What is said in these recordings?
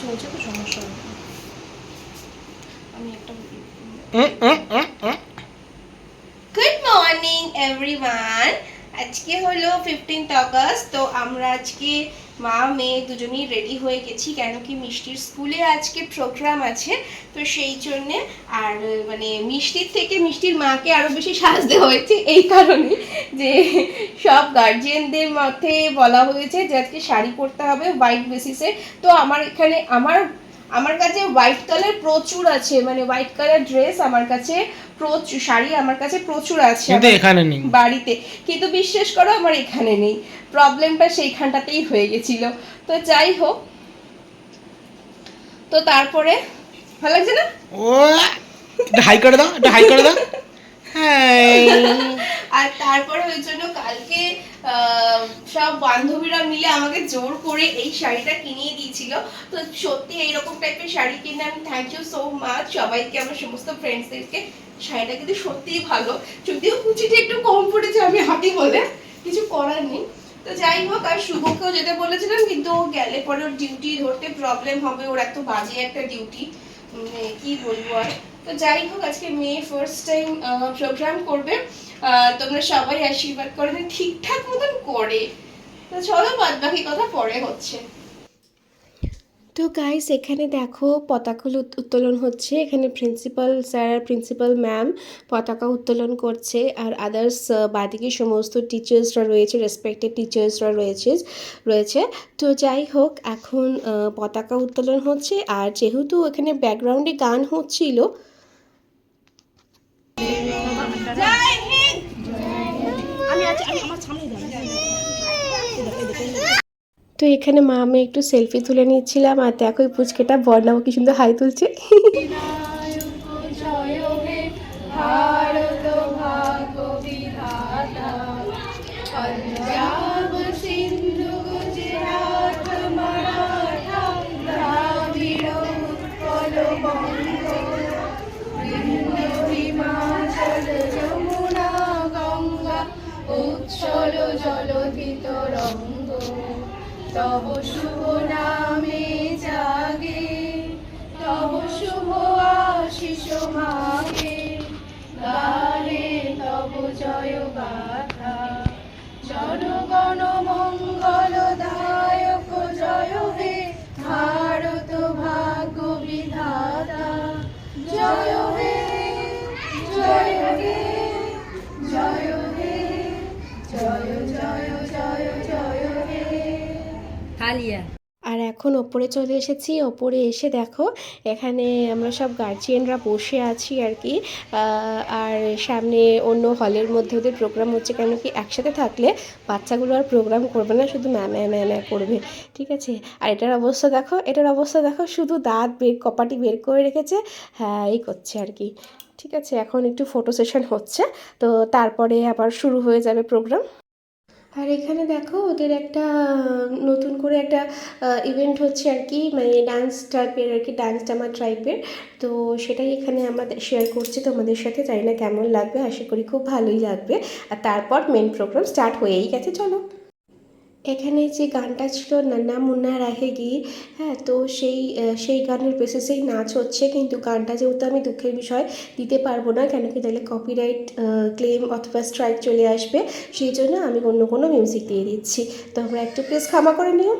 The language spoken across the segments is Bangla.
হয়েছে তো সমস্যা হবে না। আমি একটা গুড মর্নিং এভরিওয়ান। আজকে হলো 15th অগস্ট। তো আমরা আজকে মা মেয়ে দুজনেই রেডি হয়ে গেছি, কেন কি মিষ্টির স্কুলে আজকে প্রোগ্রাম আছে, তো সেই জন্যে। আর মানে মিষ্টির থেকে মিষ্টির মাকে আরও বেশি সাজতে হয়েছে এই কারণে যে সব গার্জিয়ানদের মধ্যে বলা হয়েছে যে আজকে শাড়ি পরতে হবে হোয়াইট বেসিসে। তো আমার এখানে আমার কাছে হোয়াইট কালার প্রচুর আছে, মানে হোয়াইট কালার ড্রেস আমার কাছে প্রচুর, শাড়ি আমার কাছে প্রচুর আছে, কিন্তু এখানে নেই বাড়িতে। কিন্তু বিশ্বাস করো আমার এখানে নেই, প্রবলেমটা সেইখানটাতেই হয়ে গেছিল। তো যাই হোক, তো তারপরে ভালো লাগছে না? ও হাই করে দাও, এটা হাই করে দাও। আর তারপরে ওই জন্য কালকে সব বান্ধবীরা মিলে আমাকে জোর করে এই শাড়িটা কিনিয়ে দিয়েছিল। তো সত্যি এইরকম টাইপের শাড়ি কিনে আমি থ্যাংক ইউ সো মাচ সবাইকে, আমার সমস্ত ফ্রেন্ডসদেরকে। শাড়িটা কিন্তু সত্যিই ভালো, যদিও কুচিটা একটু কম পড়েছে, আমি হাঁটি বলে কিছু করার নেই। তো যাই হোক, আর শুভকেও যেতে বলেছিলাম, কিন্তু ও গেলে পরে ওর ডিউটি ধরতে প্রবলেম হবে, ওর এত বাজে একটা ডিউটি, কি বলবো আর। তো যাই হোক, আজকে মেয়ে ফার্স্ট টাইম প্রোগ্রাম করবে, তোমরা সবাই আশীর্বাদ করে ঠিকঠাক মতন করে। তো চলো, বাদ বাকি কথা পরে হচ্ছে। তো গাইস, এখানে দেখো পতাকা উত্তোলন হচ্ছে। এখানে প্রিন্সিপাল স্যার, প্রিন্সিপাল ম্যাম পতাকা উত্তোলন করছে, আর আদার্স বাদিকে সমস্ত টিচার্সরা রয়েছে, রেসপেক্টেড টিচার্সরা রয়েছে। তো যাই হোক, এখন পতাকা উত্তোলন হচ্ছে, আর যেহেতু এখানে ব্যাকগ্রাউন্ডে গান হচ্ছিল, তো এখানে মা আমি একটু সেলফি তুলে নিচ্ছিলাম। আর দেখো এই পুচকেটা বর্ণাও কি সুন্দর হাই তুলছে। উচ্ছল জলধিত রঙ্গ তব শুভ নামে জাগে, তব শুভ আশিস মাগে, গাহে তব জয় গাথা। জনগণ মঙ্গল দায়ক জয় হে ভারত ভাগ্য বিধাতা। জয় হে জয় হে জয় হে জয় জয় জয় জয় হে। হালিয়া। আর এখন ওপরে চলে এসেছি। ওপরে এসে দেখো এখানে আমরা সব গার্জিয়ানরা বসে আছি আর কি। আর সামনে অন্য হলের মধ্যে ওদের প্রোগ্রাম হচ্ছে, কেন কি একসাথে থাকলে বাচ্চাগুলো আর প্রোগ্রাম করবে না, শুধু ম্যা করবে, ঠিক আছে। আর এটার অবস্থা দেখো, শুধু দাঁত কপাটি বের করে রেখেছে, হ্যাঁ এই করছে আর কি। ঠিক আছে, এখন একটু ফটো সেশন হচ্ছে, তো তারপরে আবার শুরু হয়ে যাবে প্রোগ্রাম। আর এখানে দেখো ওদের একটা নতুন করে একটা ইভেন্ট হচ্ছে আর কি, মানে ডান্স টাইপের আর কি, ডান্স ড্রামা টাইপের। তো সেটাই এখানে আমরা শেয়ার করছি তোমাদের সাথে, জানি না কেমন লাগবে, আশা করি খুব ভালোই লাগবে। আর তারপর মেন প্রোগ্রাম স্টার্ট হয়েই গেছে, চলো। এখানে যে গানটা ছিল নান্না মুন্না রাহেগি, হ্যাঁ, তো সেই গানের বেসিসেই নাচ হচ্ছে, কিন্তু গানটা যেহেতু আমি দুঃখের বিষয় দিতে পারবো না, কেন কি তাহলে কপিরাইট ক্লেম অথবা স্ট্রাইক চলে আসবে, সেই জন্য আমি অন্য কোনো মিউজিক দিয়ে দিচ্ছি। তো আমরা একটু প্লিজ ক্ষমা করে নিও।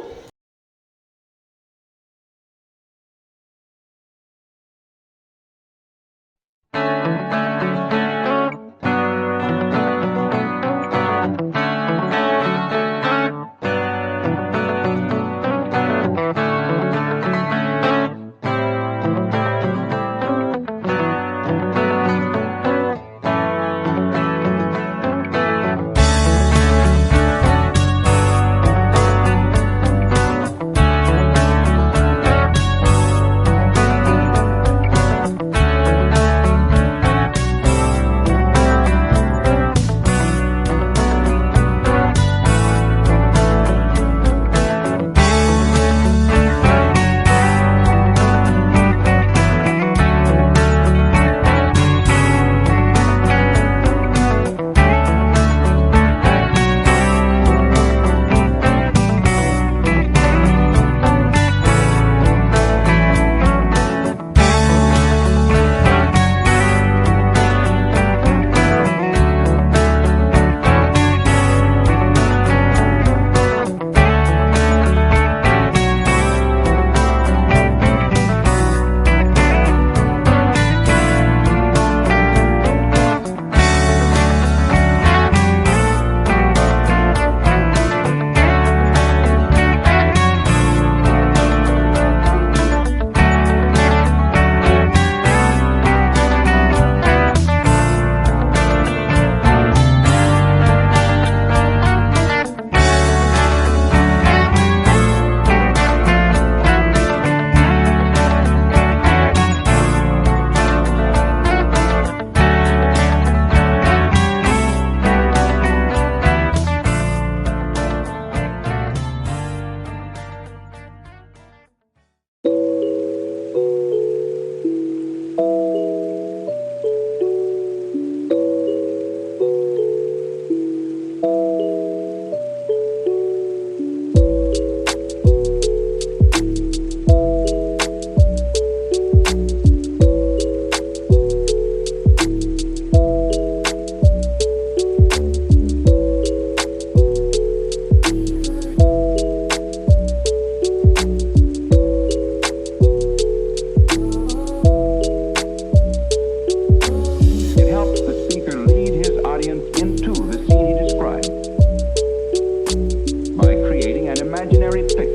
imaginary picture.